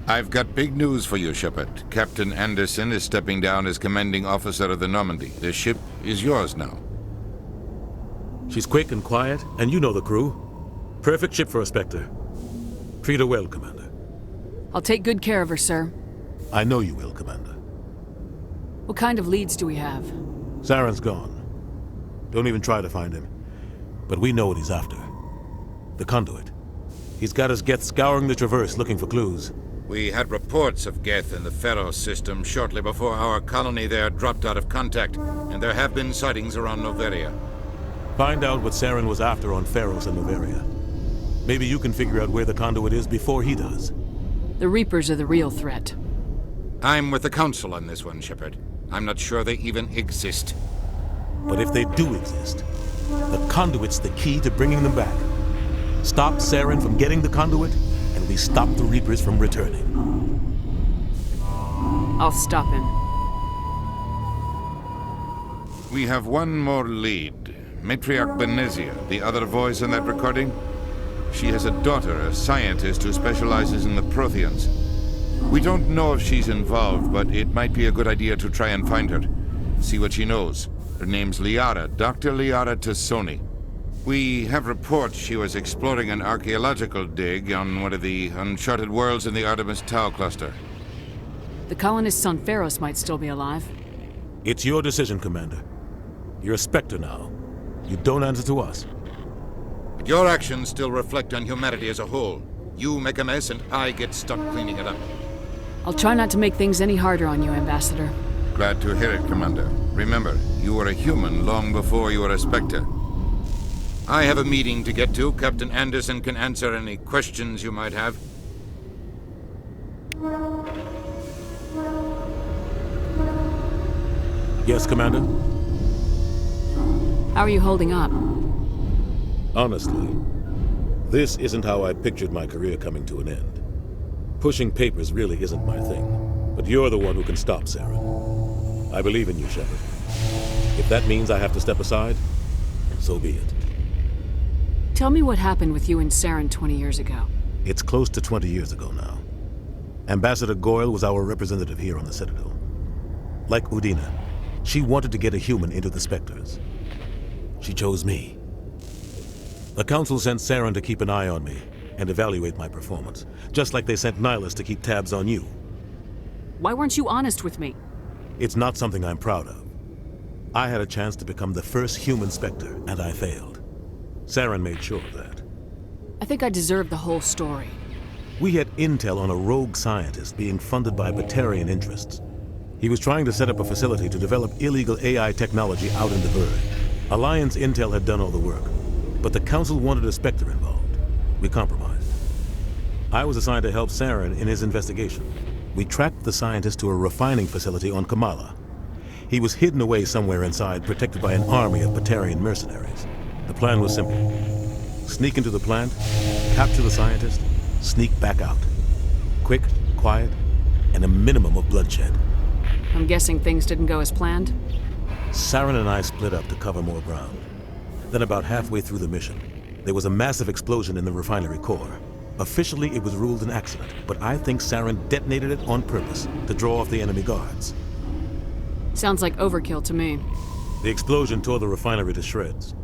I've got big news for you, Shepard. Captain Anderson is stepping down as commanding officer of the Normandy. The ship is yours now. She's quick and quiet, and you know the crew. Perfect ship for a Spectre. Treat her well, Commander. I'll take good care of her, sir. I know you will, Commander. What kind of leads do we have? Saren's gone. Don't even try to find him. But we know what he's after. The conduit. He's got his Geth scouring the Traverse looking for clues. We had reports of Geth in the Pharos system shortly before our colony there dropped out of contact, and there have been sightings around Noveria. Find out what Saren was after on Pharos and Noveria. Maybe you can figure out where the conduit is before he does. The Reapers are the real threat. I'm with the Council on this one, Shepard. I'm not sure they even exist. But if they do exist, the conduit's the key to bringing them back. Stop Saren from getting the conduit, and we stop the Reapers from returning. I'll stop him. We have one more lead. Matriarch Benezia, the other voice in that recording. She has a daughter, a scientist who specializes in the Protheans. We don't know if she's involved, but it might be a good idea to try and find her. See what she knows. Her name's Liara, Dr. Liara Tassoni. We have reports she was exploring an archaeological dig on one of the uncharted worlds in the Artemis Tau cluster. The colonists on Pharos might still be alive. It's your decision, Commander. You're a Spectre now. You don't answer to us. But your actions still reflect on humanity as a whole. You make a mess and I get stuck cleaning it up. I'll try not to make things any harder on you, Ambassador. Glad to hear it, Commander. Remember, you were a human long before you were a Spectre. I have a meeting to get to. Captain Anderson can answer any questions you might have. Yes, Commander? How are you holding up? Honestly, this isn't how I pictured my career coming to an end. Pushing papers really isn't my thing, but you're the one who can stop Saren. I believe in you, Shepard. If that means I have to step aside, so be it. Tell me what happened with you and Saren 20 years ago. It's close to 20 years ago now. Ambassador Goyle was our representative here on the Citadel. Like Udina, she wanted to get a human into the Spectres. She chose me. The Council sent Saren to keep an eye on me and evaluate my performance, just like they sent Nihilus to keep tabs on you. Why weren't you honest with me? It's not something I'm proud of. I had a chance to become the first human Spectre, and I failed. Saren made sure of that. I think I deserve the whole story. We had intel on a rogue scientist being funded by Batarian interests. He was trying to set up a facility to develop illegal AI technology out in the Verge. Alliance intel had done all the work, but the Council wanted a Spectre involved. We compromised. I was assigned to help Saren in his investigation. We tracked the scientist to a refining facility on Kamala. He was hidden away somewhere inside, protected by an army of Batarian mercenaries. The plan was simple. Sneak into the plant, capture the scientist, sneak back out. Quick, quiet, and a minimum of bloodshed. I'm guessing things didn't go as planned? Saren and I split up to cover more ground. Then about halfway through the mission, there was a massive explosion in the refinery core. Officially, it was ruled an accident, but I think Saren detonated it on purpose to draw off the enemy guards. Sounds like overkill to me. The explosion tore the refinery to shreds.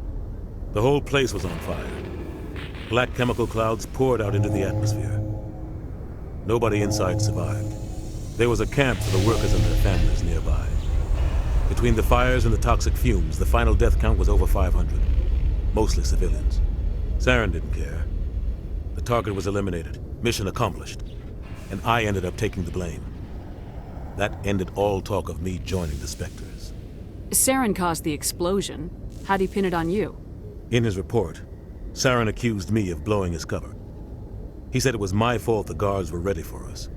The whole place was on fire. Black chemical clouds poured out into the atmosphere. Nobody inside survived. There was a camp for the workers and their families nearby. Between the fires and the toxic fumes, the final death count was over 500. Mostly civilians. Saren didn't care. The target was eliminated, mission accomplished, and I ended up taking the blame. That ended all talk of me joining the Spectres. Saren caused the explosion. How'd he pin it on you? In his report, Saren accused me of blowing his cover. He said it was my fault the guards were ready for us.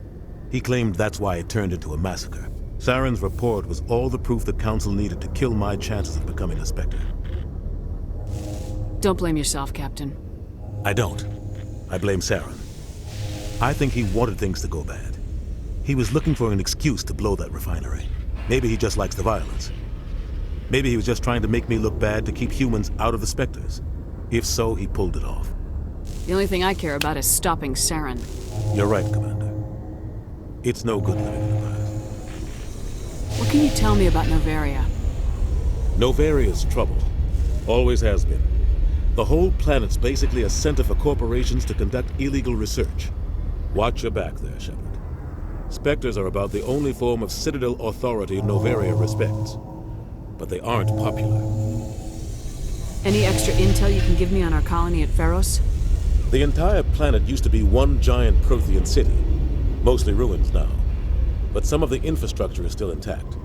He claimed that's why it turned into a massacre. Saren's report was all the proof the Council needed to kill my chances of becoming a Spectre. Don't blame yourself, Captain. I don't. I blame Saren. I think he wanted things to go bad. He was looking for an excuse to blow that refinery. Maybe he just likes the violence. Maybe he was just trying to make me look bad to keep humans out of the Spectres. If so, he pulled it off. The only thing I care about is stopping Saren. You're right, Commander. It's no good living in the past. What can you tell me about Novaria? Novaria's trouble. Always has been. The whole planet's basically a center for corporations to conduct illegal research. Watch your back there, Shepard. Spectres are about the only form of Citadel authority Novaria respects. But they aren't popular. Any extra intel you can give me on our colony at Pharos? The entire planet used to be one giant Prothean city. Mostly ruins now. But some of the infrastructure is still intact.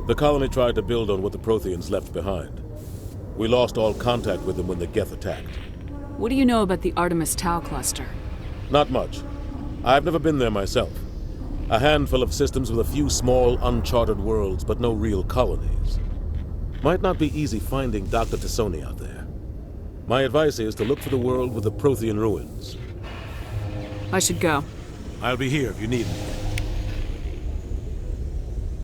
The colony tried to build on what the Protheans left behind. We lost all contact with them when the Geth attacked. What do you know about the Artemis Tau cluster? Not much. I've never been there myself. A handful of systems with a few small, uncharted worlds, but no real colonies. Might not be easy finding Dr. Tassoni out there. My advice is to look for the world with the Prothean ruins. I should go. I'll be here if you need me.